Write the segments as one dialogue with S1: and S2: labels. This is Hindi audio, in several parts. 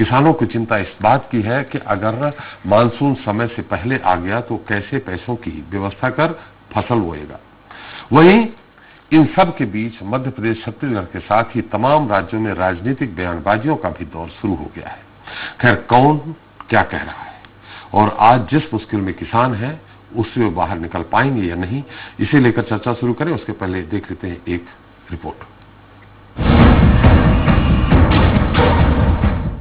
S1: किसानों की चिंता इस बात की है कि अगर मानसून समय से पहले आ गया तो कैसे पैसों की व्यवस्था कर फसल बोएगा। वहीं इन सब के बीच मध्य प्रदेश, छत्तीसगढ़ के साथ ही तमाम राज्यों में राजनीतिक बयानबाजियों का भी दौर शुरू हो गया है। खैर, कौन क्या कह रहा है और आज जिस मुश्किल में किसान है उससे वे बाहर निकल पाएंगे या नहीं, इसे लेकर चर्चा शुरू करें उसके पहले देख लेते हैं एक रिपोर्ट।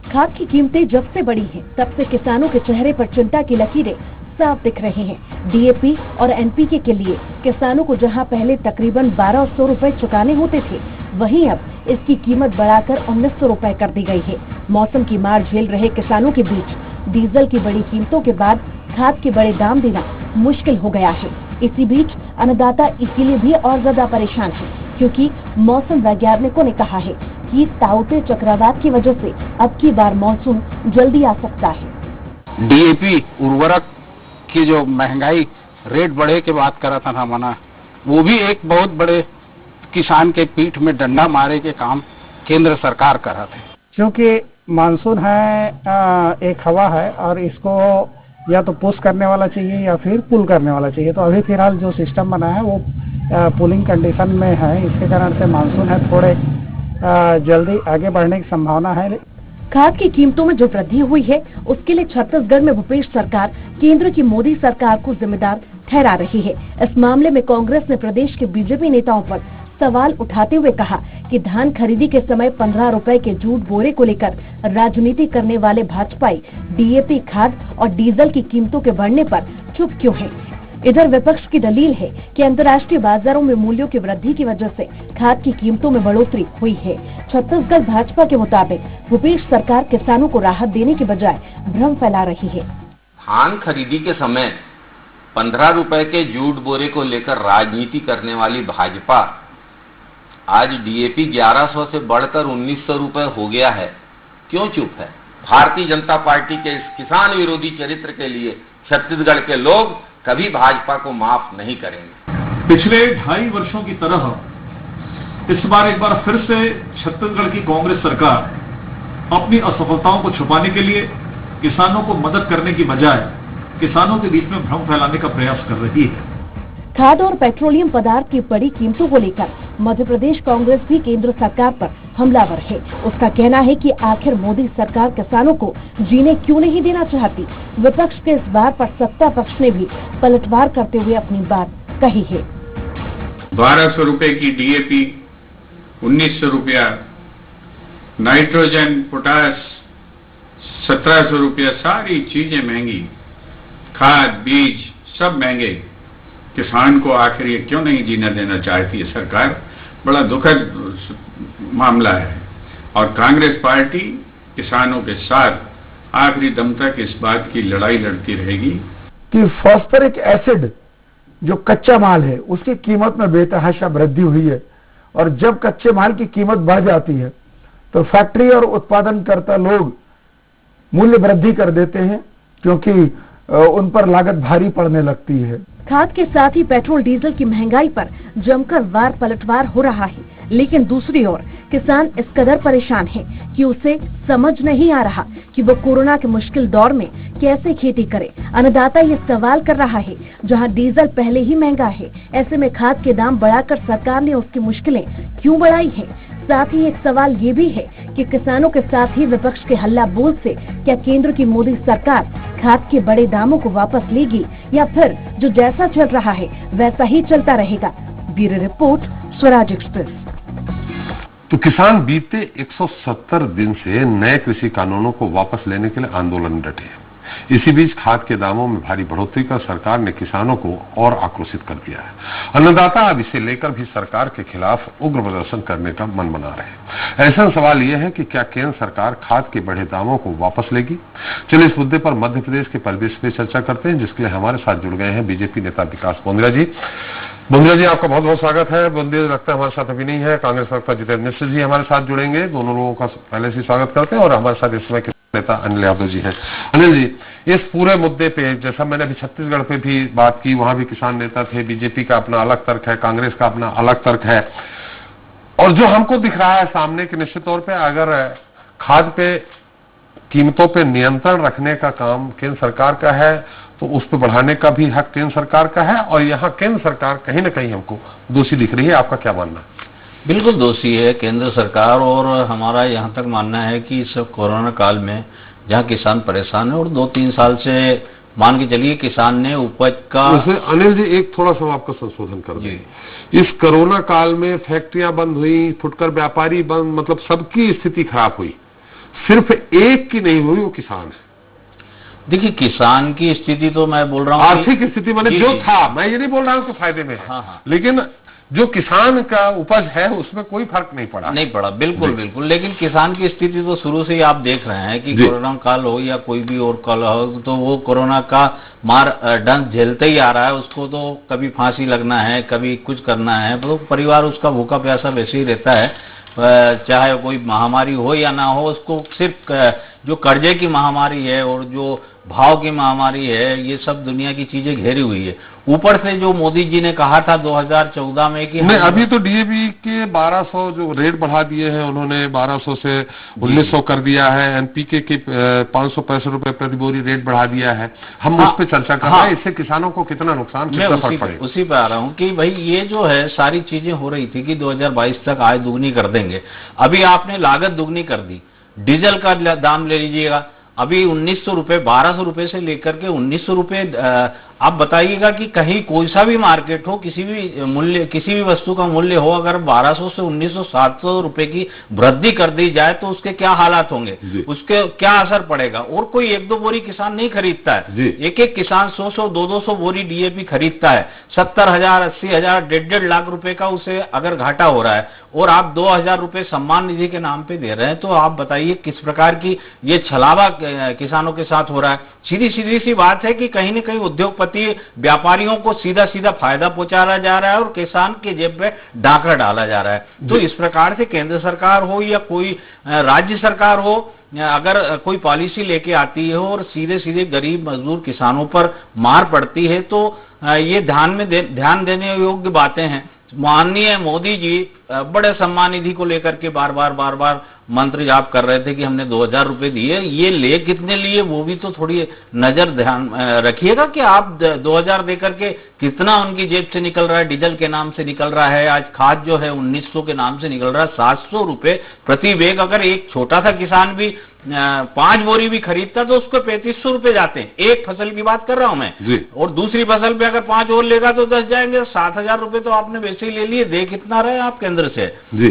S2: खाद की कीमतें जब से बढ़ी हैं, तब से किसानों के चेहरे पर चिंता की लकीरें साफ दिख रही हैं। डीएपी और एनपीके के लिए किसानों को जहां पहले तकरीबन 1200 रुपए चुकाने होते थे, वहीं अब इसकी कीमत बढ़ाकर 1900 रुपए कर दी गई है। मौसम की मार झेल रहे किसानों के बीच डीजल की बड़ी कीमतों के बाद खाद के बड़े दाम देना मुश्किल हो गया है। इसी बीच अन्नदाता इसीलिए भी और ज्यादा परेशान है, क्योंकि मौसम वैज्ञानिकों ने कहा है कि ताउते चक्रवात की वजह से अब की बार मानसून जल्दी आ सकता है।
S3: डीएपी उर्वरक की जो महंगाई रेट बढ़े के बात करा था ना मना, वो भी एक बहुत बड़े किसान के पीठ में डंडा मारे के काम केंद्र सरकार कर रहा थे।
S4: क्योंकि मानसून है, एक हवा है और इसको या तो पुश करने वाला चाहिए या फिर पुल करने वाला चाहिए। तो अभी फिलहाल जो सिस्टम बना है वो पुलिंग कंडीशन में है, इसके कारण से मानसून है थोड़े जल्दी आगे बढ़ने की संभावना है।
S2: खाद की कीमतों में जो वृद्धि हुई है उसके लिए छत्तीसगढ़ में भूपेश सरकार केंद्र की मोदी सरकार को जिम्मेदार ठहरा रही है। इस मामले में कांग्रेस ने प्रदेश के बीजेपी नेताओं पर सवाल उठाते हुए कहा कि धान खरीदी के समय 15 रुपए के जूट बोरे को लेकर राजनीति करने वाले भाजपाई डीएपी खाद और डीजल की कीमतों के बढ़ने पर चुप क्यों हैं। इधर विपक्ष की दलील है कि अंतर्राष्ट्रीय बाजारों में मूल्यों की वृद्धि की वजह से खाद की कीमतों में बढ़ोतरी हुई है। छत्तीसगढ़ भाजपा के मुताबिक भूपेश सरकार किसानों को राहत देने की बजाय भ्रम फैला रही है।
S5: धान खरीदी के समय 15 रुपए के जूट बोरे को लेकर राजनीति करने वाली भाजपा आज डीएपी 1100 से बढ़कर 1900 रुपए हो गया है, क्यों चुप है? भारतीय जनता पार्टी के इस किसान विरोधी चरित्र के लिए छत्तीसगढ़ के लोग कभी भाजपा को माफ नहीं करेंगे।
S6: पिछले 2.5 वर्षों की तरह इस बार एक बार फिर से छत्तीसगढ़ की कांग्रेस सरकार अपनी असफलताओं को छुपाने के लिए किसानों को मदद करने की बजाय किसानों के बीच में भ्रम फैलाने का प्रयास कर रही है।
S2: खाद और पेट्रोलियम पदार्थ की बड़ी कीमतों को लेकर मध्य प्रदेश कांग्रेस भी केंद्र सरकार पर हमलावर है। उसका कहना है कि आखिर मोदी सरकार किसानों को जीने क्यों नहीं देना चाहती। विपक्ष के इस बार पर सत्ता पक्ष ने भी पलटवार करते हुए अपनी बात कही है।
S7: 1200 रुपए की डीएपी, 1900 रुपया नाइट्रोजन, पोटास 1700 रुपया, सारी चीजें महंगी, खाद बीज सब महंगे। किसान को आखिर ये क्यों नहीं जीने देना चाहती है सरकार? बड़ा दुखद मामला है और कांग्रेस पार्टी किसानों के साथ आखिरी दम तक इस बात की लड़ाई लड़ती रहेगी
S4: कि फॉस्फोरिक एसिड जो कच्चा माल है उसकी कीमत में बेतहाशा वृद्धि हुई है और जब कच्चे माल की कीमत बढ़ जाती है तो फैक्ट्री और उत्पादनकर्ता लोग मूल्य वृद्धि कर देते हैं, क्योंकि उन पर लागत भारी पड़ने लगती है।
S2: खाद के साथ ही पेट्रोल डीजल की महंगाई पर जमकर वार पलटवार हो रहा है, लेकिन दूसरी ओर किसान इस कदर परेशान है कि उसे समझ नहीं आ रहा कि वो कोरोना के मुश्किल दौर में कैसे खेती करे। अन्नदाता ये सवाल कर रहा है, जहां डीजल पहले ही महंगा है, ऐसे में खाद के दाम बढ़ाकर सरकार ने उसकी मुश्किलें क्यों बढ़ाई है। साथ ही एक सवाल ये भी है कि किसानों के साथ ही विपक्ष के हल्ला बोल से क्या केंद्र की मोदी सरकार खाद के बड़े दामों को वापस लेगी या फिर जो जैसा चल रहा है वैसा ही चलता रहेगा। Bureau report, Swaraj express.
S1: तो किसान बीते 170 दिन से नए कृषि कानूनों को वापस लेने के लिए आंदोलन में डटे हैं। इसी बीच खाद के दामों में भारी बढ़ोतरी कर सरकार ने किसानों को और आक्रोशित कर दिया है। अन्नदाता अब इसे लेकर भी सरकार के खिलाफ उग्र प्रदर्शन करने का मन बना रहे हैं। ऐसा सवाल यह है कि क्या केंद्र सरकार खाद के बढ़े दामों को वापस लेगी? चलिए इस मुद्दे पर मध्य प्रदेश के परिवेश पे चर्चा करते हैं, जिसके लिए हमारे साथ जुड़ गए हैं बीजेपी नेता विकास बोंद्रा जी। बोंद्रा जी, आपका बहुत बहुत स्वागत है। बोंद्रा लगता है हमारे साथ अभी नहीं है। कांग्रेस वक्ता जितेंद्र मिश्र जी हमारे साथ जुड़ेंगे। दोनों लोगों का पहले से स्वागत करते हैं और हमारे साथ इस समय नेता अनिल यादव जी हैं। अनिल जी, इस पूरे मुद्दे पे जैसा मैंने अभी छत्तीसगढ़ पे भी बात की, वहां भी किसान नेता थे, बीजेपी का अपना अलग तर्क है, कांग्रेस का अपना अलग तर्क है, और जो हमको दिख रहा है सामने कि निश्चित तौर पे अगर खाद पे कीमतों पे नियंत्रण रखने का काम केंद्र सरकार का है, तो उस पर बढ़ाने का भी हक केंद्र सरकार का है, और यहाँ केंद्र सरकार कहीं ना कहीं हमको दोषी दिख रही है। आपका क्या मानना है?
S5: बिल्कुल दोषी है केंद्र सरकार, और हमारा यहाँ तक मानना है कि इस कोरोना काल में जहाँ किसान परेशान है, और 2-3 साल से मान के चलिए किसान ने उपज का।
S1: वैसे अनिल जी, एक थोड़ा सा आपका संशोधन कर दें। इस कोरोना काल में फैक्ट्रियां बंद हुई, फुटकर व्यापारी बंद, मतलब सबकी स्थिति खराब हुई, सिर्फ एक की नहीं हुई, वो किसान है।
S5: देखिए किसान की स्थिति तो मैं बोल रहा हूँ
S1: आर्थिक स्थिति मैंने जो था, मैं ये नहीं बोल रहा हूँ कि फायदे में है,
S5: हाँ।
S1: लेकिन जो किसान का उपज है उसमें कोई फर्क नहीं पड़ा।
S5: बिल्कुल बिल्कुल। लेकिन किसान की स्थिति तो शुरू से ही आप देख रहे हैं कि कोरोना काल हो या कोई भी और काल हो, तो वो कोरोना का मार डंक झेलते ही आ रहा है। उसको तो कभी फांसी लगना है, कभी कुछ करना है, तो परिवार उसका भूखा प्यासा वैसे ही रहता है, चाहे कोई महामारी हो या ना हो। उसको सिर्फ जो कर्जे की महामारी है और जो भाव की महामारी है, ये सब दुनिया की चीजें घेरी हुई है। ऊपर से जो मोदी जी ने कहा था 2014 में कि
S1: नहीं, अभी तो डीएपी के 1200 जो रेट बढ़ा दिए हैं उन्होंने, 1200 से 1900 कर दिया है। एनपीके के 565 रुपए प्रति बोरी रेट बढ़ा दिया है। हम उस पर चर्चा कर रहे हैं, इससे किसानों को कितना नुकसान, कितना फर्क पड़ेगा।
S5: उसी पे आ रहा हूँ कि भाई ये जो है सारी चीजें हो रही थी कि 2022 तक आय दुगनी कर देंगे। अभी आपने लागत दुगनी कर दी। डीजल का दाम ले लीजिएगा, अभी 1900 रुपए, 1200 रुपए से लेकर के 1900 रुपए। आप बताइएगा कि कहीं कोई सा भी मार्केट हो, किसी भी मूल्य, किसी भी वस्तु का मूल्य हो, अगर 1200 से 1900, 700 रुपए की वृद्धि कर दी जाए तो उसके क्या हालात होंगे, उसके क्या असर पड़ेगा। और कोई 1-2 बोरी किसान नहीं खरीदता है, एक किसान 100-100, 200 बोरी डीएपी खरीदता है। 70,000, 80,000, 1.5 लाख रुपए का उसे अगर घाटा हो रहा है, और आप 2,000 रुपए सम्मान निधि के नाम पे दे रहे हैं, तो आप बताइए किस प्रकार की ये छलावा किसानों के साथ हो रहा है। सीधी सी बात है कि कहीं न कहीं उद्योगपति व्यापारियों को सीधा फायदा पहुंचाया जा रहा है और किसान के जेब में डाका डाला जा रहा है। तो इस प्रकार से केंद्र सरकार हो या कोई राज्य सरकार हो, अगर कोई पॉलिसी लेके आती है और सीधे गरीब मजदूर किसानों पर मार पड़ती है, तो ये ध्यान देने योग्य बातें हैं। माननीय मोदी जी बड़े सम्मान निधि को लेकर के बार बार मंत्र जाप कर रहे थे कि हमने 2,000 रुपए दिए। ये ले कितने लिए, वो भी तो थोड़ी नजर ध्यान रखिएगा कि आप 2,000 देकर के कितना उनकी जेब से निकल रहा है। डीजल के नाम से निकल रहा है, आज खाद जो है 1900 के नाम से निकल रहा है, 700 रुपए प्रति बैग। अगर एक छोटा सा किसान भी 5 बोरी भी खरीदता तो उसको 3500 रुपए जाते हैं। एक फसल की बात कर रहा हूं मैं, और दूसरी फसल पे अगर 5 और लेगा तो 10 जाएंगे। 7,000 रुपए तो आपने वैसे ही ले लिए, दे कितना रहे आप केंद्र से जी।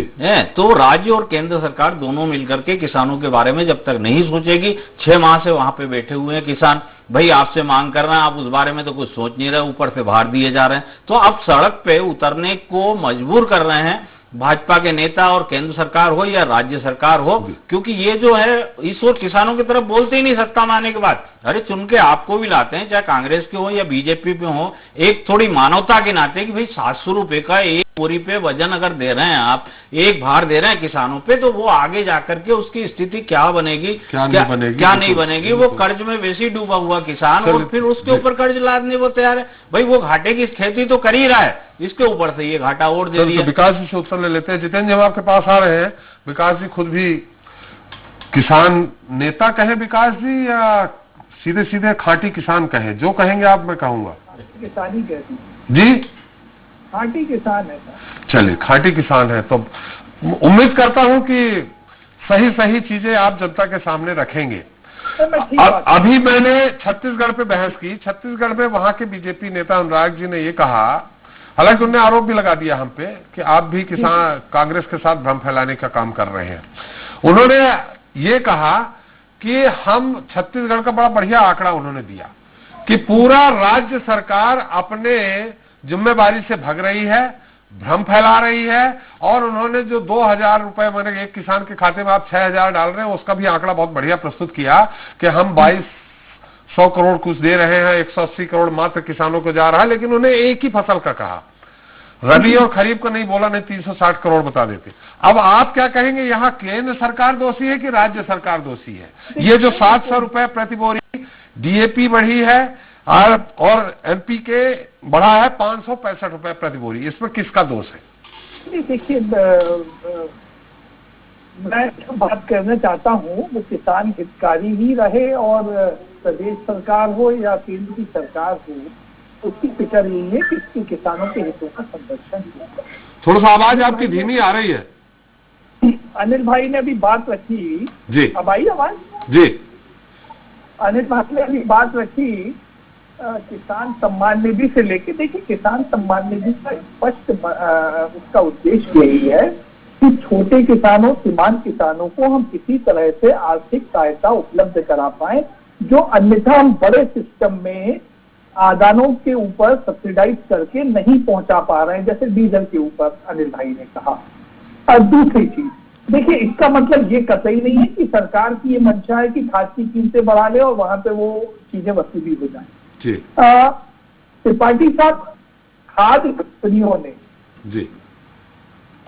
S5: तो राज्य और केंद्र सरकार दोनों मिलकर के किसानों के बारे में जब तक नहीं सोचेगी, 6 माह से वहां पे बैठे हुए हैं किसान, भाई आपसे मांग कर रहे हैं, आप उस बारे में तो कुछ सोच नहीं रहे, ऊपर से भार दिए जा रहे हैं। तो अब सड़क पे उतरने को मजबूर कर रहे हैं भाजपा के नेता, और केंद्र सरकार हो या राज्य सरकार हो, क्योंकि ये जो है इस वक्त किसानों की तरफ बोलते ही नहीं सत्ता में आने के बाद। अरे चुन के आपको भी लाते हैं, चाहे कांग्रेस के हो या बीजेपी पे हो, एक थोड़ी मानवता के नाते कि भाई 700 रुपए का एक बोरी पे वजन अगर दे रहे हैं आप, एक भार दे रहे हैं किसानों पे, तो वो आगे जाकर के उसकी स्थिति क्या बनेगी, क्या नहीं बनेगी। वो कर्ज में वैसे ही डूबा हुआ किसान, और फिर उसके ऊपर कर्ज लादने वो तैयार है। भाई वो घाटे की खेती तो कर ही रहा है, इसके ऊपर से ये घाटा और दे दिया।
S1: विकास जी से उत्तर ले लेते हैं। जितेंद्र जी, हम आपके पास आ रहे हैं। विकास जी खुद भी किसान नेता कहें विकास जी, या सीधे खाटी किसान कहें, जो कहेंगे आप, मैं कहूंगा
S8: किसान ही कहती
S1: जी,
S8: खाटी किसान है।
S1: चलिए खाटी किसान है, तो उम्मीद करता हूं कि सही चीजें आप जनता के सामने रखेंगे। अभी मैंने छत्तीसगढ़ पे बहस की। छत्तीसगढ़ में वहां के बीजेपी नेता अनुराग जी ने ये कहा, हालांकि उन्होंने आरोप भी लगा दिया हम पे कि आप भी किसान कांग्रेस के साथ भ्रम फैलाने का काम कर रहे हैं। उन्होंने ये कहा कि हम छत्तीसगढ़ का बड़ा बढ़िया आंकड़ा उन्होंने दिया कि पूरा राज्य सरकार अपने जिम्मेदारी से भाग रही है, भ्रम फैला रही है। और उन्होंने जो 2,000 रुपए मैंने एक किसान के खाते में आप 6,000 डाल रहे हैं, उसका भी आंकड़ा बहुत बढ़िया प्रस्तुत किया कि हम 2,200 करोड़ कुछ दे रहे हैं, 180 करोड़ मात्र किसानों को जा रहा है। लेकिन उन्हें एक ही फसल का कहा, रबी और खरीफ को नहीं बोला, नहीं 360 करोड़ बता देते। अब आप क्या कहेंगे, यहाँ केंद्र सरकार दोषी है कि राज्य सरकार दोषी है? ये जो 700 रुपए प्रति बोरी डीएपी बढ़ी है और एनपीके बढ़ा है 565 रुपए प्रति बोरी, इसमें किसका दोष है?
S8: देखिए, मैं जो बात करना चाहता हूँ वो किसान हितकारी ही रहे, और प्रदेश सरकार हो या केंद्र की सरकार हो, उसकी फिक्र यही है कि इसके किसानों के हितों का संरक्षण हो।
S1: थोड़ा सा आवाज आपकी धीमी आ रही है।
S8: अनिल भाई ने अभी बात रखी
S1: जी,
S8: अब आई आवाज?
S1: जी,
S8: अनिल भाई ने अभी बात रखी किसान सम्मान निधि से लेके। देखिए, किसान सम्मान निधि का स्पष्ट उसका उद्देश्य यही है कि छोटे किसानों, सीमांत किसानों को हम किसी तरह से आर्थिक सहायता उपलब्ध करा पाए, जो अन्यथा हम बड़े सिस्टम में आदानों के ऊपर सब्सिडाइज करके नहीं पहुंचा पा रहे हैं, जैसे डीजल के ऊपर अनिल भाई ने कहा। और दूसरी चीज, देखिए, इसका मतलब ये कतई नहीं है कि सरकार की ये मंशा है कि खाद की कीमतें बढ़ा ले और वहां पे वो चीजें वसूली हो जाए। त्रिपाठी साहब, खाद कंपनियों ने
S1: जी,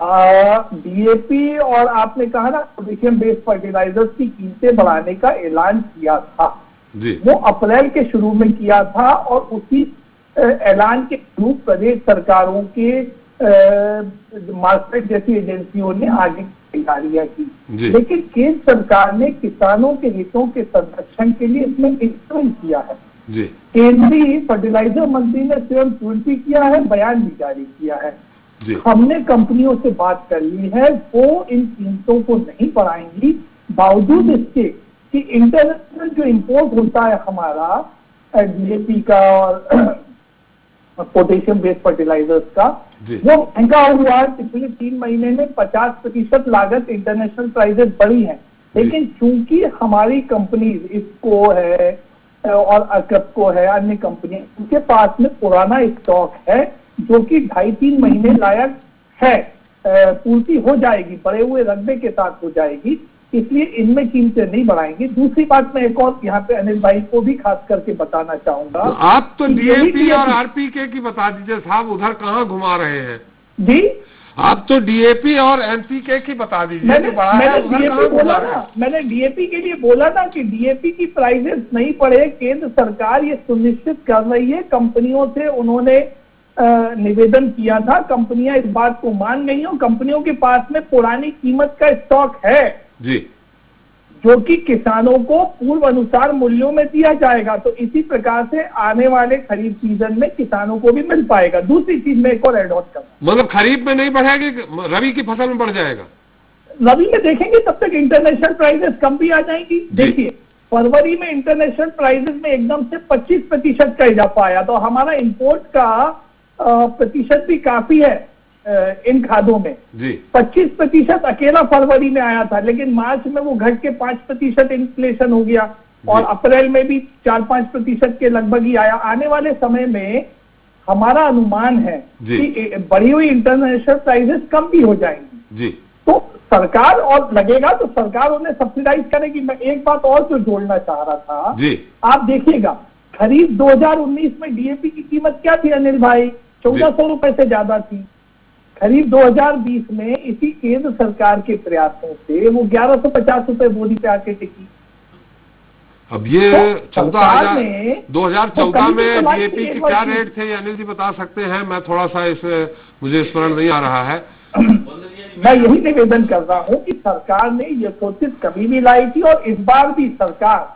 S8: डीएपी और आपने कहा ना पोटेशियम बेस्ड फर्टिलाइजर्स की कीमतें बढ़ाने का ऐलान किया था
S1: जी,
S8: वो अप्रैल के शुरू में किया था, और उसी ऐलान के थ्रू प्रदेश सरकारों के मार्केट जैसी एजेंसियों ने आगे तैयारियां की। लेकिन केंद्र सरकार ने किसानों के हितों के संरक्षण के लिए इसमें इंटरवेंट किया है।
S1: जी,
S8: केंद्रीय फर्टिलाइजर मंत्री ने स्वयं ट्वीट भी किया है, बयान भी जारी किया है।
S1: जी,
S8: हमने कंपनियों से बात कर ली है, वो इन कीमतों को नहीं बढ़ाएंगी, बावजूद इसके कि इंटरनेशनल जो इंपोर्ट होता है हमारा डीएपी का और पोटेशियम बेस्ड फर्टिलाइजर्स का, वो महंगा हुआ है। पिछले 3 महीने में 50% लागत इंटरनेशनल प्राइसेस बढ़ी है। लेकिन चूंकि हमारी कंपनीज इफ्को है और अकपको है, अन्य कंपनियां, उनके पास में पुराना स्टॉक है जो कि 2.5-3 महीने लायक है, पूर्ति हो जाएगी, बढ़े हुए रकबे के साथ हो जाएगी, इसलिए इनमें कीमतें नहीं बढ़ाएंगी। दूसरी बात मैं एक और यहाँ पे अनिल भाई को भी खास करके बताना चाहूंगा।
S1: तो आप तो डीएपी और आरपीके की बता दीजिए साहब, उधर कहाँ घुमा रहे हैं
S8: जी?
S1: आप तो डीएपी और एनपीके की बता दीजिए।
S8: मैंने डीएपी बोला ना, मैंने डीएपी के लिए बोला ना कि डीएपी की प्राइसेस नहीं बढ़े। केंद्र सरकार ये सुनिश्चित कर रही है, कंपनियों से उन्होंने निवेदन किया था, कंपनियां इस बात को मान गई हैं, कंपनियों के पास में पुरानी कीमत का स्टॉक है
S1: जी,
S8: जो कि किसानों को पूर्व अनुसार मूल्यों में दिया जाएगा। तो इसी प्रकार से आने वाले खरीफ सीजन में किसानों को भी मिल पाएगा। दूसरी चीज में एक और एड ऑन करना,
S1: मतलब खरीफ में नहीं बढ़ेगी, रबी की फसल में बढ़ जाएगा।
S8: रबी में देखेंगे तब तक इंटरनेशनल प्राइसेस कम भी आ जाएंगी। देखिए, फरवरी में इंटरनेशनल प्राइसेस में एकदम से 25% का इजाफा आया, तो हमारा इंपोर्ट का प्रतिशत भी काफी है इन खादों में। 25% अकेला फरवरी में आया था, लेकिन मार्च में वो घट के 5% इन्फ्लेशन हो गया, और अप्रैल में भी 4-5% के लगभग ही आया। आने वाले समय में हमारा अनुमान है कि बढ़ी हुई इंटरनेशनल प्राइसेस कम भी हो जाएंगी। तो सरकार, और लगेगा तो सरकार उन्हें सब्सिडाइज करेगी। मैं एक बात और जो जोड़ना चाह रहा था, आप देखिएगा खरीफ 2019 में डीएपी की कीमत क्या थी अनिल भाई? 1400 रुपए से ज्यादा थी। खरीफ 2020 में इसी केंद्र सरकार के प्रयासों से वो 1150 रुपए बोरी पे आके टिकी।
S1: अब ये
S8: तो
S1: 2014 में डीएपी के क्या रेट थे अनिल जी बता सकते हैं? मैं थोड़ा सा मुझे स्मरण नहीं आ रहा है। मैं यही निवेदन कर रहा हूं कि सरकार ने यथोचित कमी भी लाई थी, और इस बार भी सरकार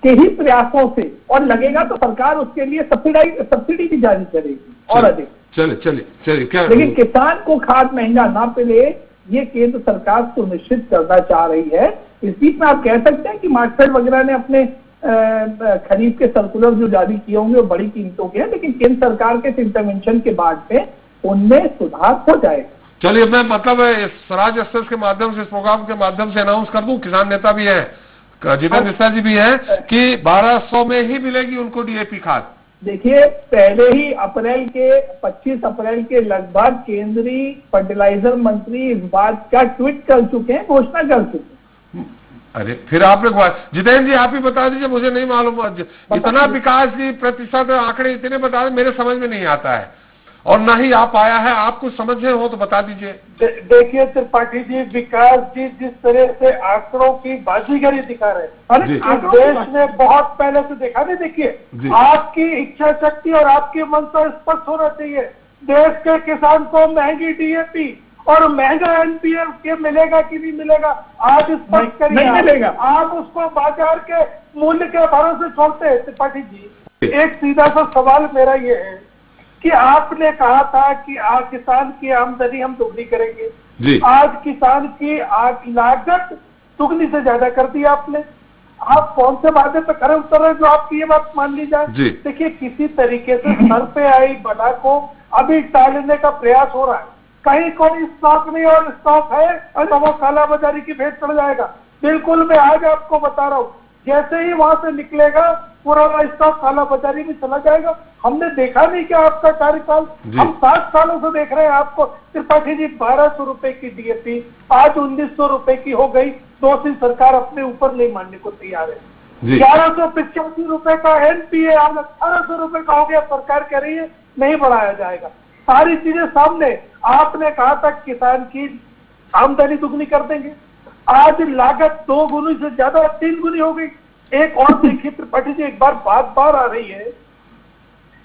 S1: के ही प्रयासों से, और लगेगा तो सरकार उसके लिए सब्सिडी भी जारी करेगी और अधिक। चलिए क्या, लेकिन किसान को खाद महंगा ना मिले ये केंद्र सरकार सुनिश्चित करना चाह रही है। इस बीच में आप कह सकते हैं कि मार्केट वगैरह ने अपने खरीफ के सर्कुलर जो जारी किए होंगे वो बड़ी कीमतों के हैं, लेकिन केंद्र सरकार के इंटरवेंशन के बाद में उनमें सुधार हो जाएगा। चलिए, मैं मतलब स्वराज एक्सप्रेस के माध्यम से, इस प्रोग्राम के माध्यम से अनाउंस कर दूं, किसान नेता भी है, जितेंद्र मिश्रा जी भी हैं, कि 1200 में ही मिलेगी उनको डीएपी खाद। देखिए, पहले ही 25 अप्रैल के लगभग केंद्रीय फर्टिलाइजर मंत्री इस बात का ट्वीट कर चुके हैं, घोषणा कर चुके हैं। अरे फिर आपने, जितेंद्र जी आप ही बता दीजिए, मुझे नहीं मालूम। इतना विकास की प्रतिशत आंकड़े इतने बता दें, मेरे समझ में नहीं आता है, और ना ही आप आया है। आप कुछ समझे हो तो बता दीजिए।
S9: देखिए त्रिपाठी जी, विकास जी जिस तरह से आंकड़ों की बाजीगरी दिखा रहे हैं, देश में बहुत पहले से देखा नहीं। देखिए, आपकी इच्छा शक्ति और आपके मन तो स्पष्ट होना चाहिए। देश के किसान को महंगी डीएपी और महंगा एनपीए के मिलेगा कि नहीं मिलेगा आज स्पष्ट करिए।
S8: नहीं मिलेगा।
S9: आप उसको बाजार के मूल्य के भरोसे छोड़ते हैं। त्रिपाठी जी, एक सीधा सा सवाल मेरा ये है कि आपने कहा था कि किसान की आमदनी हम दुगनी करेंगे
S1: जी।
S9: आज किसान की लागत दुगनी से ज्यादा कर दी आपने। आप कौन से वादे पे खरे उतर रहे जो आपकी ये बात मान ली जाए? देखिए, किसी तरीके से सर पे आई बना को अभी टालने का प्रयास हो रहा है। कहीं कोई स्टॉक नहीं और स्टॉक है तो वो काला बाजारी की भेंट चढ़ जाएगा। बिल्कुल, मैं आज आपको बता रहा हूँ, जैसे ही वहां से निकलेगा पुराना स्टॉक काला बाजारी में चला जाएगा। हमने देखा नहीं क्या आपका कार्यकाल? हम 7 सालों से देख रहे हैं आपको। त्रिपाठी जी, 1200 रुपए की डीएपी आज 1900 रुपए की हो गई। दूसरी सरकार अपने ऊपर नहीं मानने को तैयार है। 1185 रुपए का एनपीए आज 1800 रुपए का हो गया। सरकार कह रही है नहीं बढ़ाया जाएगा। सारी चीजें सामने। आपने कहा था किसान की आमदनी दुगनी कर देंगे, आज लागत 2 गुनी से ज्यादा 3 गुनी हो गई। एक और देखिए त्रिपाठी जी, एक बार बात बार आ रही है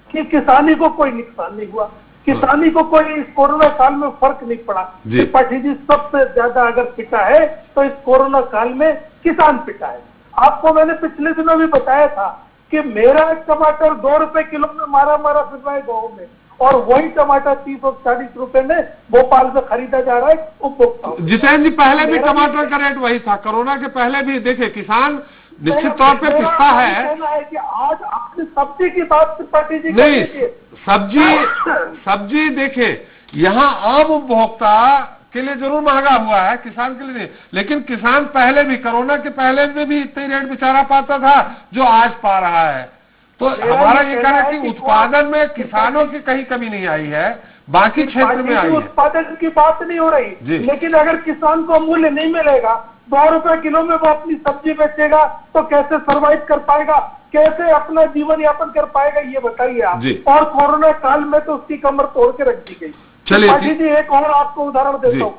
S9: कि किसानी को कोई नुकसान नहीं हुआ, किसानी को कोई इस कोरोना काल में फर्क नहीं पड़ा। त्रिपाठी जी, सबसे ज्यादा अगर पिटा है तो इस कोरोना काल में किसान पिटा है। आपको मैंने पिछले दिनों भी बताया था कि मेरा टमाटर 2 रुपए किलो में मारा फिर रहा है गाँव में, और वही टमाटर 30 और 40 रुपए में भोपाल से खरीदा जा रहा है उपभोक्ताओं।
S1: जितेंद्र जी, पहले भी टमाटर का रेट वही था, कोरोना के पहले भी। देखिए, किसान निश्चित तौर पे पिसता है।
S9: कहना है कि आज आपने सब्जी की बात त्रिपाठी जी
S1: नहीं, सब्जी देखिए, यहाँ आम उपभोक्ता के लिए जरूर महंगा हुआ है, किसान के लिए नहीं। लेकिन किसान पहले भी, कोरोना के पहले में भी इतने रेट बेचारा पाता था जो आज पा रहा है। तो हमारा ये कहना है कि उत्पादन में किसानों की कहीं कमी नहीं आई है, बाकी क्षेत्र में आई है।
S9: उत्पादन की बात नहीं हो रही, लेकिन अगर किसान को मूल्य नहीं मिलेगा, 2 रुपए किलो में वो अपनी सब्जी बेचेगा तो कैसे सर्वाइव कर पाएगा, कैसे अपना जीवन यापन कर पाएगा, ये बताइए आप। और कोरोना काल में तो उसकी कमर तोड़ के रख दी गई। चलिए जी, एक और आपको उदाहरण देता हूँ।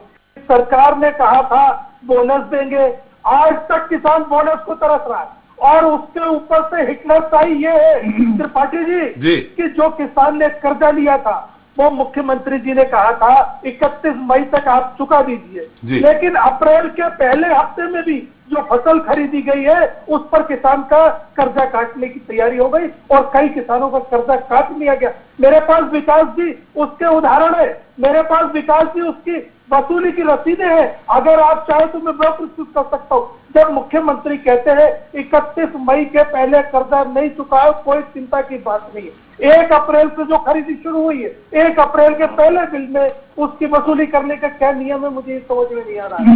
S9: सरकार ने कहा था बोनस देंगे, आज तक किसान बोनस को तरस रहा है। और उसके ऊपर से हिटलरशाही ये है त्रिपाठी जी कि जो किसान ने कर्जा लिया था वो मुख्यमंत्री जी ने कहा था 31 मई तक आप चुका दीजिए, लेकिन अप्रैल के पहले हफ्ते में भी जो फसल खरीदी गई है उस पर किसान का कर्जा काटने की तैयारी हो गई और कई किसानों का कर्जा काट लिया गया। मेरे पास विकास जी उसके उदाहरण है, मेरे पास विकास जी उसकी वसूली की रसीदें हैं। अगर आप चाहे तो मैं ब्लॉक प्रस्तुत कर सकता हूँ। जब मुख्यमंत्री कहते हैं 31 मई के पहले कर्जा नहीं चुकाया, कोई चिंता की बात नहीं है। 1 अप्रैल से जो खरीदी शुरू हुई है, 1 अप्रैल के पहले बिल में उसकी वसूली करने का क्या नियम है, मुझे समझ में नहीं आ रहा है।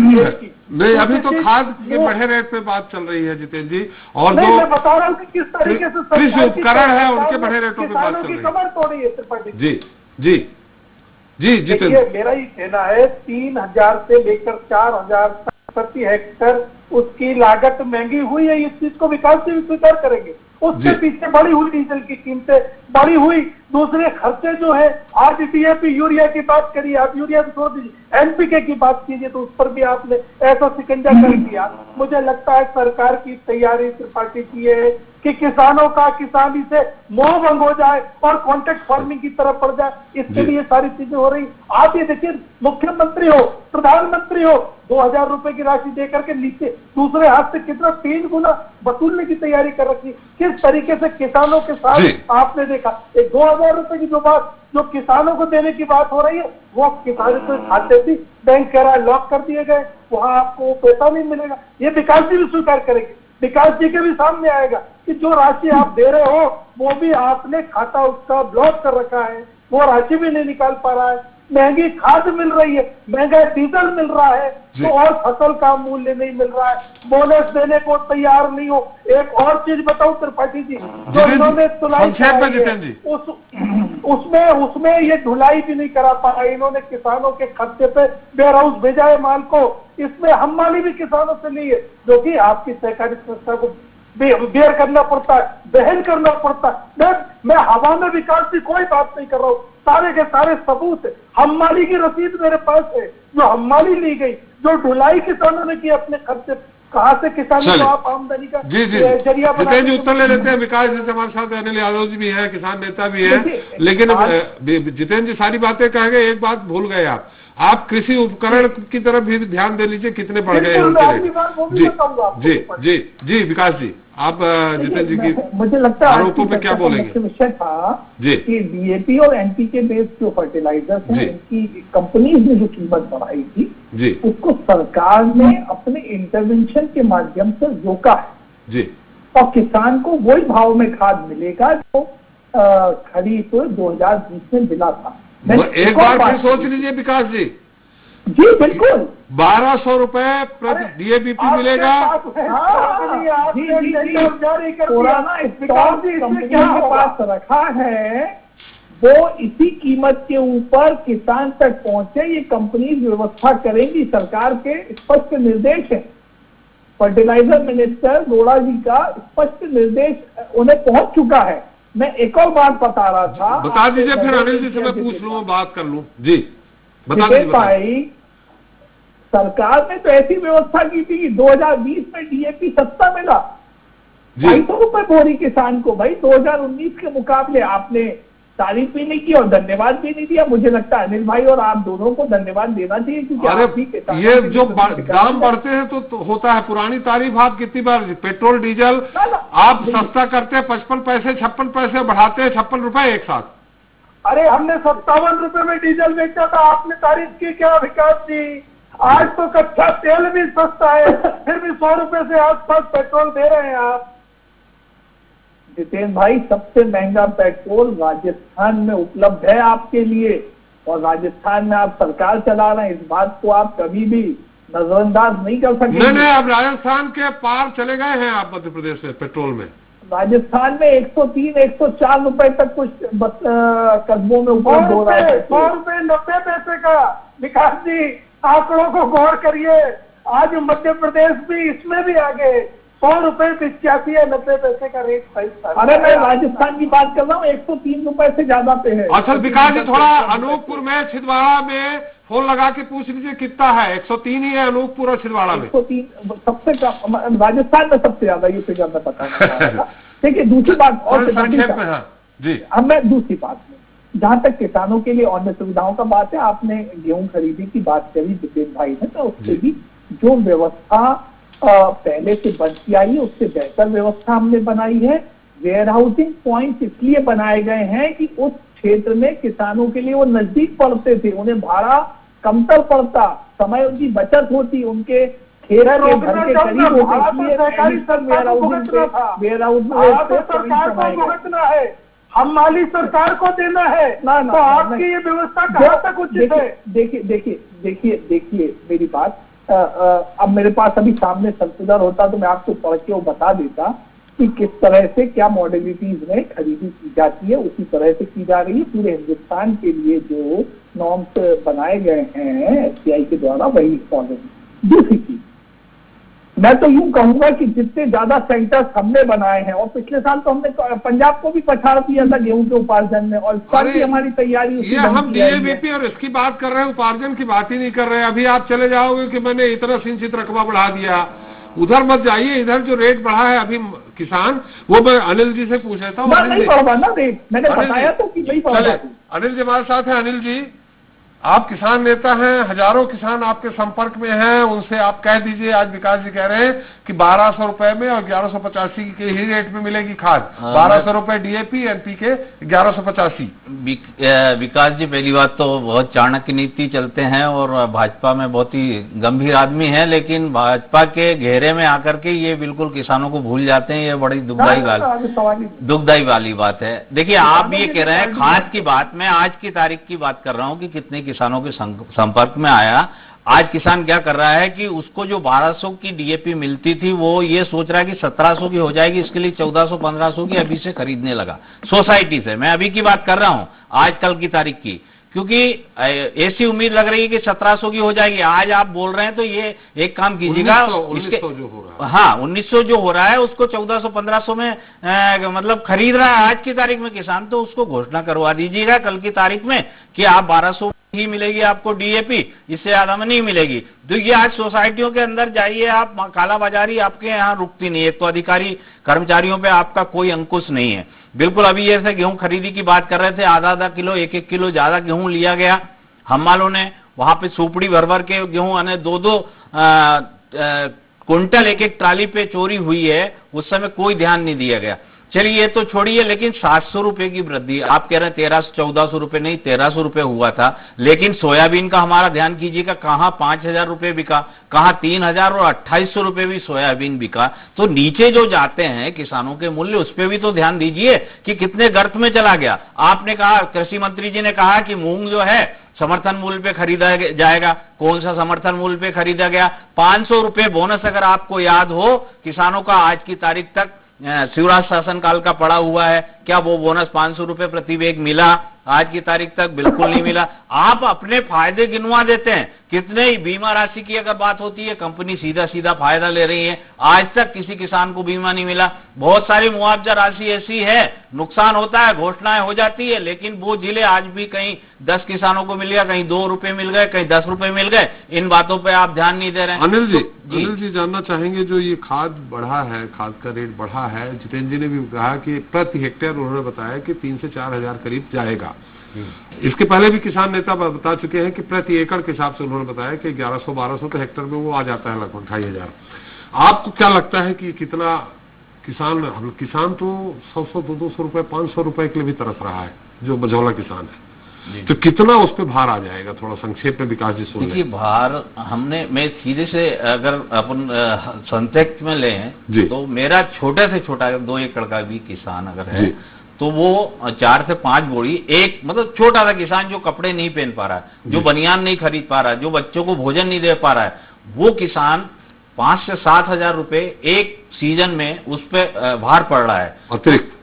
S1: नहीं, अभी तो खाद के बढ़े रेट पे बात चल रही है जितेंद्र जी, और
S9: नहीं, मैं बता रहा हूँ कि किस तरीके से
S1: कृषि उपकरण है उनके बढ़े रेटों पे बात चल रही है।
S9: कमर तोड़ी है त्रिपाठी
S1: जी।
S9: देखिए, मेरा ये कहना है 3000 से लेकर 4000 प्रति हेक्टर उसकी लागत महंगी हुई है। इस चीज को विकास से भी स्वीकार करेंगे। उसके पीछे बढ़ी हुई डीजल की कीमतें, बढ़ी हुई दूसरे खर्चे जो है, आज डीएपी यूरिया की बात करिए, आप यूरिया तो छोड़ दीजिए, एनपीके की बात कीजिए तो उस पर भी आपने ऐसा शिकंजा कर दिया। मुझे लगता है सरकार की तैयारी त्रिपाठी की है कि किसानों का किसानी से मोह भंग हो जाए और कॉन्ट्रैक्ट फार्मिंग की तरफ बढ़ जाए। इसके लिए सारी चीजें हो रही। आप ये देखिए, मुख्यमंत्री हो, प्रधानमंत्री हो, 2000 रुपए की राशि देकर के नीचे दूसरे हाथ से कितना 3 गुना वसूलने की तैयारी कर रखी। किस तरीके से किसानों के साथ आपने देखा, 2000 रुपए की जो किसानों को देने की बात हो रही है, वो किसानों के खाते से बैंक कह रहा है लॉक कर दिए गए, वहां आपको पैसा नहीं मिलेगा। ये विकास जी भी स्वीकार करेंगे, विकास जी के भी सामने आएगा कि जो राशि आप दे रहे हो वो भी आपने खाता उसका ब्लॉक कर रखा है, वो राशि भी नहीं निकाल पा रहा है। महंगी खाद मिल रही है, महंगा डीजल मिल रहा है, तो और फसल का मूल्य नहीं मिल रहा है, बोनस देने को तैयार नहीं हो। एक और चीज बताऊं त्रिपाठी जी, जो इन्होंने तुलाई उसमें ये ढुलाई भी नहीं करा पा रहा। इन्होंने किसानों के खर्चे पे वेयर हाउस भेजा है माल को, इसमें हम माली भी किसानों से ली है, जो कि आपकी सहकारी संस्था को बेयर करना पड़ता है, बहन करना पड़ता है। मैं हवा में विकास की कोई बात नहीं कर रहा हूँ, सारे के सारे सबूत है। हम्माली की रसीद मेरे पास है, जो हम्माली ली गई, जो ढुलाई किसानों ने की अपने खर्चे, कहाँ से किसानों को आप आमदनी का जरिया बना।
S1: जितेंद्र जी उत्तर ले लेते हैं। विकास जी से हमारे साथ अनिल यादव जी भी है, किसान नेता भी है, लेकिन जितेंद्र जी सारी बातें कह गए, एक बात भूल गए आप। आप कृषि उपकरण की तरफ भी ध्यान दे लीजिए, कितने बढ़ गए हैं उनके रेट। जी विकास जी, आप जितेंद्र जी की
S8: मुझे लगता है
S1: आरोपों पे क्या बोलेंगे?
S8: विषय था
S1: जी
S8: कि डीएपी और एनपीके बेस्ड जो फर्टिलाइजर्स हैं, इनकी कंपनीज ने जो कीमत बढ़ाई थी
S1: जी
S8: उसको सरकार ने अपने इंटरवेंशन के माध्यम से रोका है
S1: जी,
S8: और किसान को वही भाव में खाद मिलेगा जो खरीफ 2020 में मिला था।
S1: एक बार फिर सोच लीजिए विकास जी,
S8: जी बिल्कुल
S1: 1200 रुपए प्रति डीएपी मिलेगा।
S8: पुराना स्टॉक कंपनी के पास रखा है, वो इसी कीमत के ऊपर किसान तक पहुंचे, ये कंपनी व्यवस्था करेंगी। सरकार के स्पष्ट निर्देश है, फर्टिलाइजर मिनिस्टर गौड़ा जी का स्पष्ट निर्देश उन्हें पहुंच चुका है। मैं एक और बात बता रहा था,
S1: बता दीजिए, फिर अनिल जी से मैं पूछ लूँ, बात कर लूँ। जी बता
S8: दीजिए भाई, सरकार ने तो ऐसी व्यवस्था की थी कि 2020 में डीएपी सस्ता मिला, 250 रुपए बोरी किसान को। भाई 2019 के मुकाबले आपने तारीफ भी नहीं की और धन्यवाद भी नहीं दिया। मुझे लगता है अनिल भाई और आप दोनों को धन्यवाद देना चाहिए, क्योंकि आप ही किसान
S1: ये जो दाम बढ़ते हैं तो होता है। पुरानी तारीफ आप कितनी बार, पेट्रोल डीजल आप सस्ता करते हैं 55 पैसे 56 पैसे, बढ़ाते हैं 56 रुपए एक साथ।
S9: अरे हमने 57 रुपए में डीजल बेचा था, आपने तारीफ की क्या विकास जी? आज तो कच्चा तेल भी सस्ता है, फिर भी 100 रुपए से आसपास पेट्रोल दे रहे हैं आप।
S8: जितेंद्र भाई, सबसे महंगा पेट्रोल राजस्थान में उपलब्ध है आपके लिए, और राजस्थान में आप सरकार चला रहे हैं, इस बात को आप कभी भी नजरअंदाज नहीं कर सकते।
S1: नहीं, अब राजस्थान के पार चले गए हैं आप मध्य प्रदेश में पेट्रोल में।
S8: राजस्थान में 103 104 रुपए तक कुछ कस्बों में उपलब्ध हो रहा है।
S9: 100 रुपए 90 पैसे का। विकास जी, आंकड़ों को गौर करिए, आज मध्य प्रदेश भी इसमें भी आगे 100 रुपए 85 या 90 पैसे का रेट।
S8: अरे मैं राजस्थान की बात कर रहा हूँ, 103 रुपए से ज्यादा पे है।
S1: असल विकास जी, थोड़ा अनूपपुर में छिंदवाड़ा में फोन लगा के पूछ लीजिए कितना है। 103 ही है अनूपपुर और छिंदवाड़ा में।
S8: 103 सबसे कम, राजस्थान में सबसे ज्यादा, ये फिगर मैं पता। देखिए दूसरी बात और
S1: संक्षेप में। हाँ जी,
S8: अब मैं दूसरी बात में, जहां तक किसानों के लिए अन्य सुविधाओं का बात है, आपने गेहूं खरीदी की बात करी जितेंद्र भाई ने, तो उससे भी जो व्यवस्था पहले से बनती आई है उससे बेहतर व्यवस्था हमने बनाई है। वेयर हाउसिंग पॉइंट इसलिए बनाए गए हैं कि उस क्षेत्र में किसानों के लिए वो नजदीक पड़ते थे, उन्हें भाड़ा कमतर पड़ता, समय उनकी बचत होती, उनके खेत के घर के करीब होते,
S9: भुगतना है, हम माली सरकार को देना है ना। तो आपकी ये व्यवस्था कहाँ तक उचित है?
S8: देखिए मेरी बात, अब मेरे पास अभी सामने सर्कुलर होता तो मैं आपको पढ़ के वो बता देता कि किस तरह से क्या मॉडलिटीज में खरीदी की जाती है, उसी तरह से की जा रही है। पूरे हिंदुस्तान के लिए जो नॉर्म्स बनाए गए हैं एफसीआई के द्वारा, वही फॉलो। दूसरी चीज, मैं तो यूं कहूंगा कि जितने ज्यादा सेंटर्स हमने बनाए हैं, और पिछले साल तो हमने पंजाब को भी पछाड़ दिया था गेहूं के उपार्जन में, और इस साल भी हमारी तैयारी
S1: ये हम डीएबीपी और इसकी बात कर रहे हैं, उपार्जन की बात ही नहीं कर रहे हैं। अभी आप चले जाओगे कि मैंने इतना सिंचित रकबा बढ़ा दिया, उधर मत जाइए। इधर जो रेट बढ़ा है अभी किसान, वो मैं अनिल जी से पूछ लेता हूँ।
S8: नहीं बढ़ा ना रेट, मैंने बताया तो कि नहीं बढ़ा।
S1: अनिल जी हमारे साथ है। अनिल जी, आप किसान नेता हैं, हजारों किसान आपके संपर्क में हैं, उनसे आप कह दीजिए, आज विकास जी कह रहे हैं कि 1200 रुपए में और 1185 के ही रेट में मिलेगी खाद। 1200 रुपए डीएपी, एनपीके 1185।
S5: विकास जी, पहली बात तो बहुत चाणक्य नीति चलते हैं और भाजपा में बहुत ही गंभीर आदमी है, लेकिन भाजपा के घेरे में आकर के ये बिल्कुल किसानों को भूल जाते हैं। ये बड़ी दुखदायी वाली बात है। देखिए, आप ये कह रहे हैं खाद की बात, मैं आज की तारीख की बात कर रहा हूँ कि कितने किसानों के संपर्क में आया। आज किसान क्या कर रहा है कि उसको जो 1200 की डीएपी मिलती थी, वो ये सोच रहा है कि 1700 की हो जाएगी, इसके लिए 1400-1500 की अभी से खरीदने लगा सोसाइटी से। मैं अभी की बात कर रहा हूं, आजकल की तारीख की, क्योंकि ऐसी उम्मीद लग रही है कि 1700 की हो जाएगी। आज आप बोल रहे हैं तो ये एक काम कीजिएगा,
S1: 1900 जो हो रहा है,
S5: हाँ 1900 जो हो रहा है उसको 1400-1500 में मतलब खरीद रहा है आज की तारीख में किसान, तो उसको घोषणा करवा दीजिएगा कल की तारीख में कि आप 1200 ही मिलेगी आपको डीएपी, इससे ज्यादा में नहीं मिलेगी। तो ये आज सोसाइटियों के अंदर जाइए आप, कालाबाजारी आपके यहाँ रुकती नहीं है। तो अधिकारी कर्मचारियों पे आपका कोई अंकुश नहीं है बिल्कुल। अभी जैसे गेहूं खरीदी की बात कर रहे थे, आधा किलो 1-1 किलो ज्यादा गेहूं लिया गया हम वालों ने,
S3: वहां पे सुपड़ी भर भर के गेहूं आने 2-2 कुंटल एक एक ट्राली पे चोरी हुई है, उस समय कोई ध्यान नहीं दिया गया। चलिए ये तो छोड़िए, लेकिन 700 रुपए की वृद्धि, आप कह रहे हैं 1300-1400 रुपए, नहीं 1300 रुपए हुआ था, लेकिन सोयाबीन का हमारा ध्यान कीजिएगा, कहां 5000 रुपए बिका, कहां 3000 और 2800 रुपए भी सोयाबीन बिका। तो नीचे जो जाते हैं किसानों के मूल्य, उस पर भी तो ध्यान दीजिए कि कितने गर्त में चला गया। आपने कहा, कृषि मंत्री जी ने कहा कि मूंग जो है समर्थन मूल्य पे खरीदा जाएगा। कौन सा समर्थन मूल्य पे खरीदा गया? 500 रुपए बोनस, अगर आपको याद हो, किसानों का आज की तारीख तक शिवराज शासनकाल का पड़ा हुआ है। क्या वो बोनस 500 रुपए प्रति बैग मिला? आज की तारीख तक बिल्कुल नहीं मिला। आप अपने फायदे गिनवा देते हैं। कितने ही बीमा राशि की अगर बात होती है, कंपनी सीधा सीधा फायदा ले रही है। आज तक किसी किसान को बीमा नहीं मिला। बहुत सारी मुआवजा राशि ऐसी है, नुकसान होता है, घोषणाएं हो जाती है, लेकिन वो जिले आज भी कहीं 10 किसानों को मिल गया, कहीं 2 रुपए मिल गए, कहीं 10 रुपए मिल गए। इन बातों पर आप ध्यान नहीं दे रहे हैं।
S1: अनिल जी जानना चाहेंगे, जो ये खाद बढ़ा है, खाद का रेट बढ़ा है, जितेंद्र जी ने भी कहा कि प्रति हेक्टेयर उन्होंने बताया कि 3 से 4 हजार करीब जाएगा। इसके पहले भी किसान नेता बता चुके हैं कि प्रति एकड़ के हिसाब से उन्होंने बताया कि 1100-1200 के हेक्टेयर में वो आ जाता है, लगभग 2500। आपको क्या लगता है कि कितना किसान तो 100-200 रुपए, 500 रुपए के लिए भी तरस रहा है, जो मझौला किसान है, तो कितना उस पर भार आ जाएगा? थोड़ा संक्षेप में विकास जी सुन।
S3: देखिए, भार मैं सीधे से अगर अपन संक्षेप में लें तो मेरा छोटे से छोटा 2 एकड़ का भी किसान अगर है तो वो 4 से 5 बोरी, एक मतलब छोटा सा किसान जो कपड़े नहीं पहन पा रहा है, जो बनियान नहीं खरीद पा रहा है, जो बच्चों को भोजन नहीं दे पा रहा है, वो किसान 5 से 7 हजार रुपए एक सीजन में उस पर भार पड़ रहा है,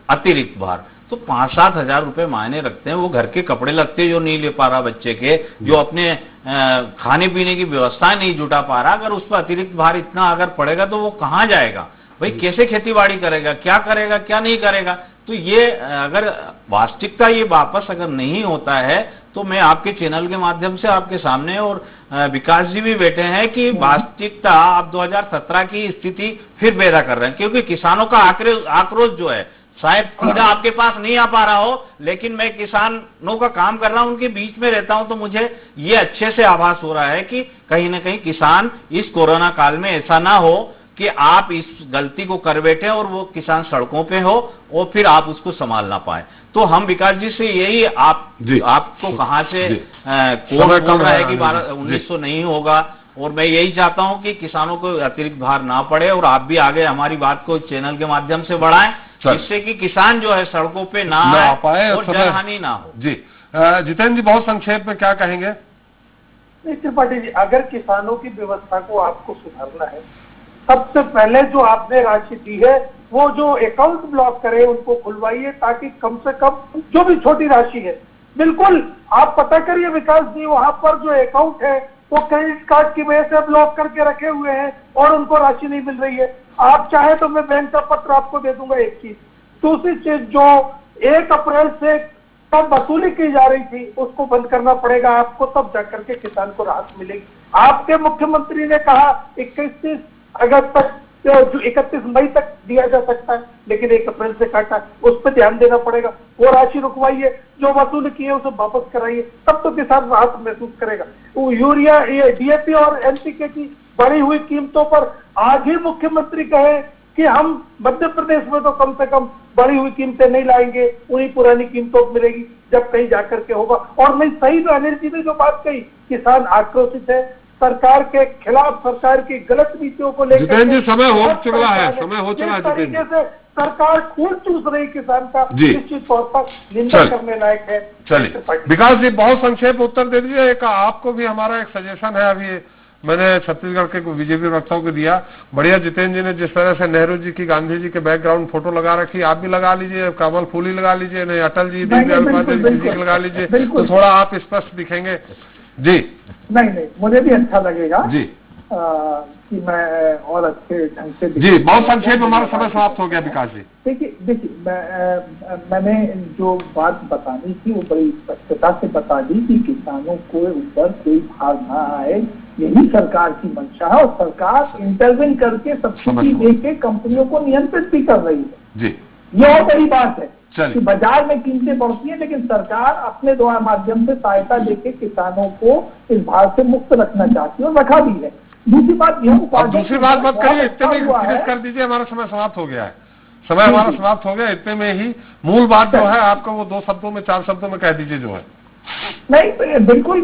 S3: अतिरिक्त भार। तो 5-7 हजार रुपए मायने रखते हैं। वो घर के कपड़े लगते जो नहीं ले पा रहा बच्चे के, जो अपने खाने पीने की व्यवस्था नहीं जुटा पा रहा, अगर उस पर अतिरिक्त भार इतना अगर पड़ेगा तो वो कहाँ जाएगा भाई? कैसे खेती बाड़ी करेगा, क्या करेगा, क्या नहीं करेगा? तो ये अगर वास्तविकता ये वापस अगर नहीं होता है तो मैं आपके चैनल के माध्यम से आपके सामने, और विकास जी भी बैठे हैं, कि वास्तविकता आप 2017 की स्थिति फिर पैदा कर रहे हैं। क्योंकि किसानों का आक्रोश जो है शायद सीधा आपके पास नहीं आ पा रहा हो, लेकिन मैं किसानों का काम कर रहा हूं, उनके बीच में रहता हूं, तो मुझे ये अच्छे से आभास हो रहा है कि कहीं ना कहीं किसान इस कोरोना काल में ऐसा ना हो कि आप इस गलती को कर बैठे और वो किसान सड़कों पे हो और फिर आप उसको संभाल ना पाए। तो हम विकास जी से यही आपको कहां से कौन बोल रहा है कि 1900 नहीं होगा, और मैं यही चाहता हूं कि किसानों को अतिरिक्त भार ना पड़े, और आप भी आगे हमारी बात को चैनल के माध्यम से बढ़ाएं, जिससे कि किसान जो है सड़कों पे ना आ पाए और जनहानि ना हो।
S1: जी जितेंद्र जी, बहुत संक्षेप में क्या कहेंगे?
S9: त्रिपाठी जी, अगर किसानों की व्यवस्था को आपको सुधारना है, सबसे पहले जो आपने राशि दी है वो जो अकाउंट ब्लॉक करे उनको खुलवाइए, ताकि कम से कम जो भी छोटी राशि है, बिल्कुल आप पता करिए विकास जी, वहां पर जो अकाउंट है वो क्रेडिट कार्ड की वजह से ब्लॉक करके रखे हुए हैं और उनको राशि नहीं मिल रही है। आप चाहे तो मैं बैंक का पत्र आपको दे दूंगा। एक चीज, दूसरी चीज, जो 1 अप्रैल से तब वसूली की जा रही थी उसको बंद करना पड़ेगा आपको, तब जाकर के किसान को राहत मिलेगी। आपके मुख्यमंत्री ने कहा 31 अगस्त तक, जो 31 मई तक दिया जा सकता है, लेकिन 1 अप्रैल से काटा, उस पर ध्यान देना पड़ेगा। वो राशि रुकवाइए, जो वसूल की है उसे वापस कराइए, तब तो किसान राहत महसूस करेगा। वो यूरिया, डीएपी और एनपीके की बढ़ी हुई कीमतों पर आज ही मुख्यमंत्री कहे कि हम मध्य प्रदेश में तो कम से कम बढ़ी हुई कीमतें नहीं लाएंगे, उन्हीं पुरानी कीमतों पर मिलेगी, जब कहीं जाकर के होगा। और नहीं, सही जो अनिल जी ने जो बात कही, किसान आक्रोशित है सरकार के खिलाफ, सरकार की गलत नीतियों को लेकर।
S1: जितेंद्र जी, समय हो चुका है,
S9: तरीके से सरकार खून चूस रही किसान का, निश्चित तौर पर निंदा करने लायक है।
S1: चलिए विकास जी, बहुत संक्षेप उत्तर दे दीजिए। एक आपको भी हमारा एक सजेशन है, अभी मैंने छत्तीसगढ़ के बीजेपी वक्ताओं को दिया, बढ़िया। जितेंद्र जी ने जिस तरह से नेहरू जी की, गांधी जी के बैकग्राउंड फोटो लगा रखी, आप भी लगा लीजिए, कमल फूल ही लगा लीजिए, नहीं अटल जी, दीनदयाल उपाध्याय जी लगा लीजिए, तो थोड़ा आप स्पष्ट दिखेंगे। जी
S9: नहीं, मुझे भी अच्छा लगेगा जी कि मैं और अच्छे ढंग से।
S1: जी बहुत संक्षेप, हमारा समय समाप्त हो गया। विकास जी,
S9: देखिए मैंने जो बात बतानी थी वो बड़ी स्पष्टता से बता दी कि किसानों को ऊपर कोई भार ना आए, यही सरकार की मंशा है, और सरकार इंटरवेन करके सब्सिडी देके कंपनियों को नियंत्रित भी कर रही है जी। ये और बड़ी बात है।
S8: कि बाजार में कीमतें बढ़ती हैं, लेकिन सरकार अपने द्वारा माध्यम से सहायता देके किसानों को इस भाव से मुक्त रखना चाहती है और रखा भी है। दूसरी बात यह
S1: दूसरी बात मत करिए, इतने में फिनिश कर दीजिए, हमारा समय समाप्त हो गया है, समय हमारा समाप्त हो गया। इतने में ही मूल बात जो है आपको वो 2 शब्दों में 4 शब्दों में कह दीजिए जो है।
S8: नहीं बिल्कुल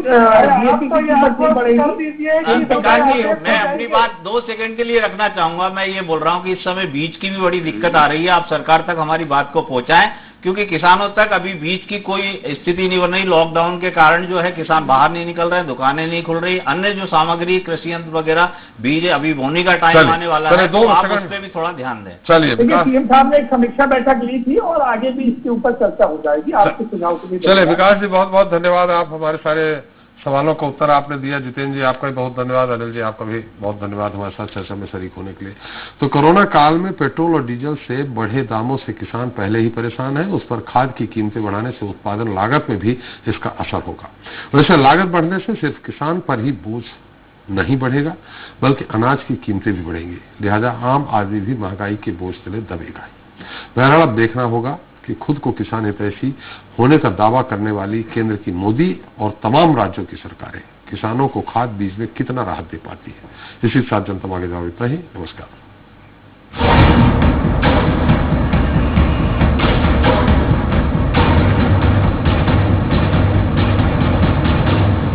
S3: प्रकाश जी, मैं अपनी बात 2 सेकंड के लिए रखना चाहूंगा। मैं ये बोल रहा हूँ कि इस समय बीज की भी बड़ी दिक्कत आ रही है, आप सरकार तक हमारी बात को पहुंचाएं, क्योंकि किसानों तक अभी बीज की कोई स्थिति नहीं बन रही। लॉकडाउन के कारण जो है किसान बाहर नहीं निकल रहे हैं, दुकानें नहीं खुल रही, अन्य जो सामग्री कृषि यंत्र वगैरह बीज अभी बोने का टाइम आने वाला है, तो आप उस पर भी थोड़ा ध्यान दें।
S1: चलिए,
S8: सीएम साहब ने एक समीक्षा बैठक ली थी और आगे भी इसके ऊपर चर्चा हो जाएगी आपके सुझाव के लिए।
S1: चलिए विकास जी, बहुत बहुत धन्यवाद, आप हमारे सारे सवालों का उत्तर आपने दिया। जितेंद्र जी आपका भी बहुत धन्यवाद, अनिल जी आपका भी बहुत धन्यवाद हमारे साथ चर्चा में शरीक होने के लिए। तो कोरोना काल में पेट्रोल और डीजल से बढ़े दामों से किसान पहले ही परेशान है, उस पर खाद की कीमतें बढ़ाने से उत्पादन लागत में भी इसका असर होगा। वैसे लागत बढ़ने से सिर्फ किसान पर ही बोझ नहीं बढ़ेगा, बल्कि अनाज की कीमतें भी बढ़ेंगी, लिहाजा आम आदमी भी महंगाई के बोझ तले दबेगा। बहरहाल अब देखना होगा कि खुद को किसान हितैषी होने का दावा करने वाली केंद्र की मोदी और तमाम राज्यों की सरकारें किसानों को खाद बीज में कितना राहत दे पाती है। इसी के साथ जनता आगे जाओ, इतना ही, नमस्कार।